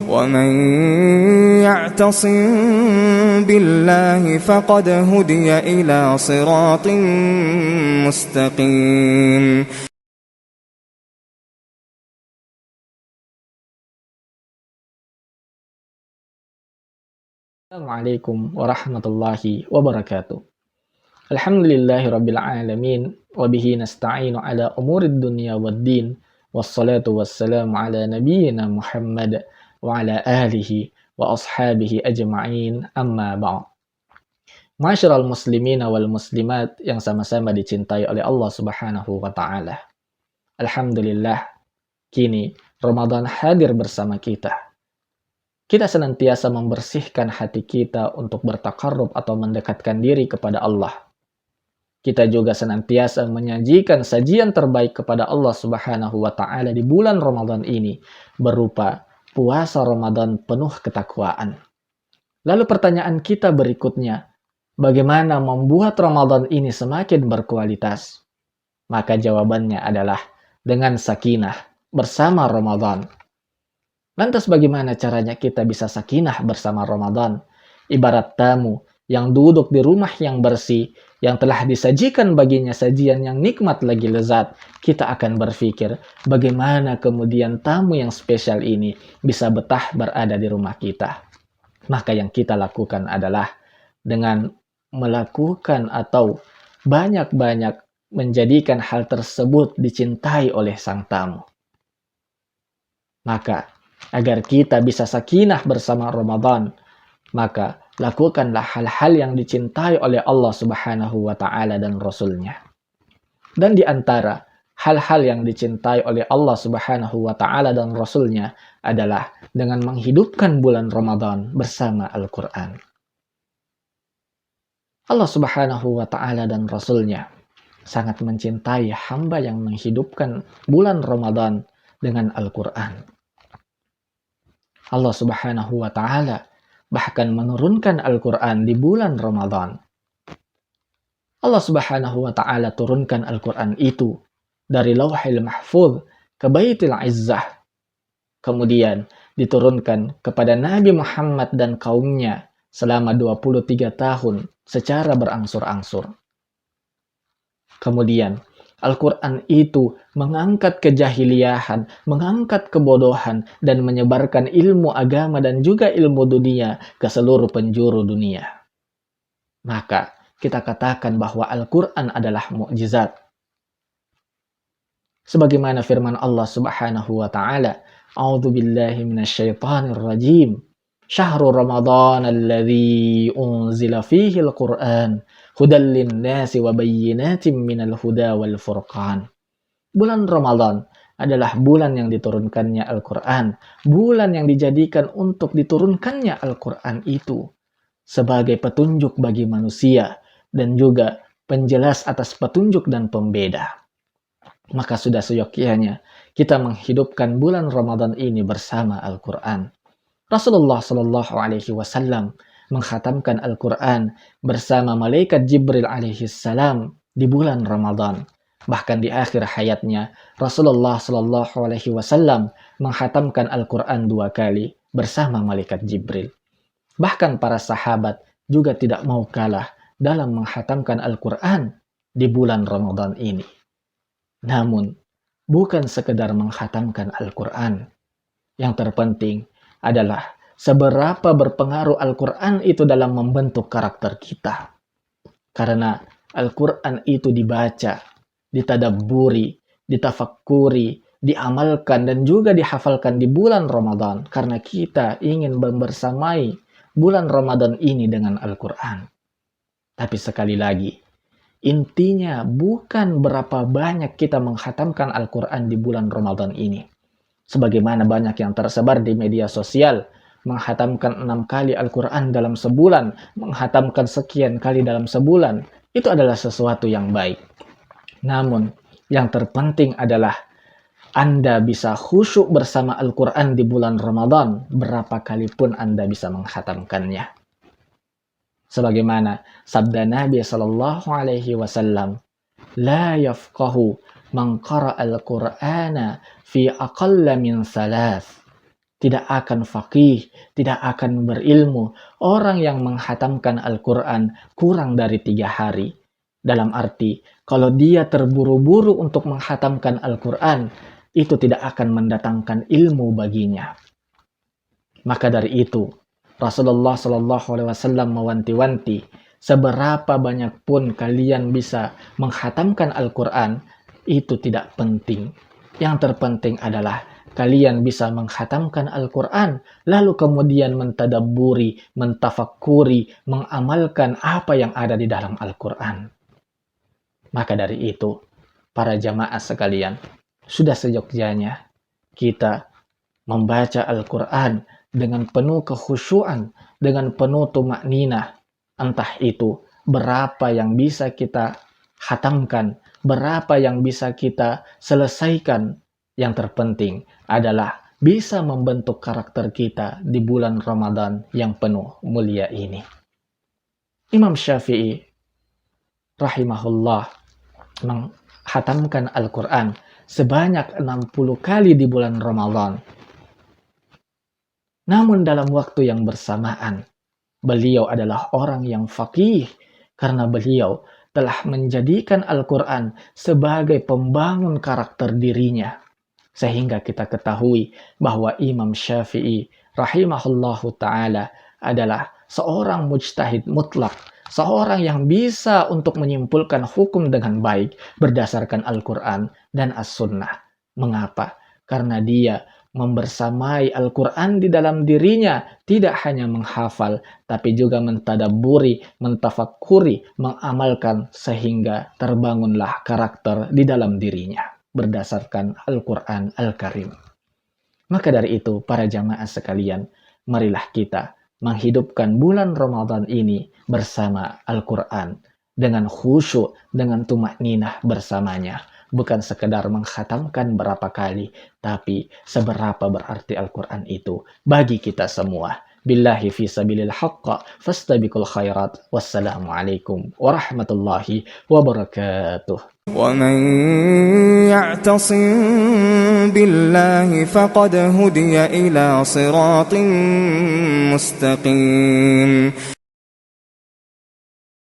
ومن يعتصم بالله فقد هدي إلى صراط مستقيم. Assalamualaikum warahmatullahi wabarakatuh. Alhamdulillahi rabbil alamin wa bihi nasta'inu ala umurid dunya waddin wassalatu wassalamu ala nabiyyina Muhammad wa ala alihi wa ashabihi ajma'in, amma ba'd. Masyiral muslimina wal muslimat yang sama-sama dicintai oleh Allah Subhanahu wa taala. Alhamdulillah, kini Ramadan hadir bersama kita. Kita senantiasa membersihkan hati kita untuk bertakarrub atau mendekatkan diri kepada Allah. Kita juga senantiasa menyajikan sajian terbaik kepada Allah Subhanahu wa taala di bulan Ramadan ini berupa puasa Ramadan penuh ketakwaan. Lalu pertanyaan kita berikutnya, bagaimana membuat Ramadan ini semakin berkualitas? Maka jawabannya adalah dengan sakinah bersama Ramadan. Lantas bagaimana caranya kita bisa sakinah bersama Ramadan? Ibarat tamu yang duduk di rumah yang bersih, yang telah disajikan baginya sajian yang nikmat lagi lezat, kita akan berpikir bagaimana kemudian tamu yang spesial ini bisa betah berada di rumah kita. Maka yang kita lakukan adalah dengan melakukan atau banyak-banyak menjadikan hal tersebut dicintai oleh sang tamu. Maka agar kita bisa sakinah bersama Ramadan, maka lakukanlah hal-hal yang dicintai oleh Allah Subhanahu wa taala dan Rasul-Nya. Dan di antara hal-hal yang dicintai oleh Allah Subhanahu wa taala dan Rasul-Nya adalah dengan menghidupkan bulan Ramadan bersama Al-Qur'an. Allah Subhanahu wa taala dan Rasul-Nya sangat mencintai hamba yang menghidupkan bulan Ramadan dengan Al-Qur'an. Allah Subhanahu wa taala bahkan menurunkan Al-Qur'an di bulan Ramadan. Allah Subhanahu wa taala turunkan Al-Qur'an itu dari Lauhil Mahfuz ke Baitul Izzah. Kemudian diturunkan kepada Nabi Muhammad dan kaumnya selama 23 tahun secara berangsur-angsur. Kemudian Al-Quran itu mengangkat kejahiliahan, mengangkat kebodohan, dan menyebarkan ilmu agama dan juga ilmu dunia ke seluruh penjuru dunia. Maka kita katakan bahwa Al-Quran adalah mukjizat. Sebagaimana firman Allah Subhanahu wa taala, "A'udzu billahi minasyaitonir rajim. Syahrul Ramadan alladzi unzila fihi al-Qur'an hudal linnasi wa bayyinatin minal huda wal furqan." Bulan Ramadan adalah bulan yang diturunkannya Al-Qur'an, bulan yang dijadikan untuk diturunkannya Al-Qur'an itu sebagai petunjuk bagi manusia dan juga penjelas atas petunjuk dan pembeda. Maka sudah seyogyanya kita menghidupkan bulan Ramadan ini bersama Al-Qur'an. Rasulullah Shallallahu Alaihi Wasallam menghatamkan Al-Quran bersama malaikat Jibril alaihi salam di bulan Ramadan. Bahkan di akhir hayatnya, Rasulullah Shallallahu Alaihi Wasallam menghatamkan Al-Quran 2 kali bersama malaikat Jibril. Bahkan para sahabat juga tidak mau kalah dalam menghatamkan Al-Quran di bulan Ramadan ini. Namun, bukan sekedar menghatamkan Al-Quran. Yang terpenting adalah seberapa berpengaruh Al-Quran itu dalam membentuk karakter kita. Karena Al-Quran itu dibaca, ditadabburi, ditafakkuri, diamalkan, dan juga dihafalkan di bulan Ramadan. Karena kita ingin membersamai bulan Ramadan ini dengan Al-Quran. Tapi sekali lagi, intinya bukan berapa banyak kita menghatamkan Al-Quran di bulan Ramadan ini. Sebagaimana banyak yang tersebar di media sosial, menghatamkan 6 kali Al-Quran dalam sebulan, menghatamkan sekian kali dalam sebulan, itu adalah sesuatu yang baik. Namun, yang terpenting adalah Anda bisa khusyuk bersama Al-Quran di bulan Ramadan, berapa kali pun Anda bisa menghatamkannya. Sebagaimana sabda Nabi Sallallahu Alaihi Wasallam, "La yafqahu man qara al-Qur'ana fi aqalla min thalath." tidak akan faqih, tidak akan berilmu. Orang yang menghatamkan Al-Quran kurang dari 3 hari. Dalam arti, kalau dia terburu-buru untuk menghatamkan Al-Quran, itu tidak akan mendatangkan ilmu baginya. Maka dari itu, Rasulullah SAW mewanti-wanti, seberapa banyak pun kalian bisa menghatamkan Al-Quran, itu tidak penting. Yang terpenting adalah kalian bisa menghatamkan Al-Quran, lalu kemudian mentadabburi, mentafakuri, mengamalkan apa yang ada di dalam Al-Quran. Maka dari itu, para jamaah sekalian, sudah seyogyanya kita membaca Al-Quran dengan penuh kekhusyuan, dengan penuh tumakninah. Entah itu berapa yang bisa kita hatamkan, berapa yang bisa kita selesaikan. Yang terpenting adalah bisa membentuk karakter kita di bulan Ramadan yang penuh mulia ini. Imam Syafi'i rahimahullah menghatamkan Al-Quran sebanyak 60 kali di bulan Ramadan. Namun dalam waktu yang bersamaan, beliau adalah orang yang faqih karena beliau telah menjadikan Al-Quran sebagai pembangun karakter dirinya. Sehingga kita ketahui bahwa Imam Syafi'i rahimahullahu ta'ala adalah seorang mujtahid mutlak, seorang yang bisa untuk menyimpulkan hukum dengan baik berdasarkan Al-Quran dan As-Sunnah. Mengapa? Karena dia membersamai Al-Quran di dalam dirinya, tidak hanya menghafal, tapi juga mentadabburi, mentafakuri, mengamalkan, sehingga terbangunlah karakter di dalam dirinya berdasarkan Al-Quran Al-Karim. Maka dari itu, para jamaah sekalian, marilah kita menghidupkan bulan Ramadan ini bersama Al-Quran, dengan khusyuk, dengan tumakninah bersamanya. Bukan sekedar menghatamkan berapa kali, tapi seberapa berarti Al-Quran itu bagi kita semua. Billahi fi sabilil haqqa fastabiqul khairat. Wassalamualaikum warahmatullahi wabarakatuh. ومن يعتصم بالله فقد هدي إلى صراط مستقيم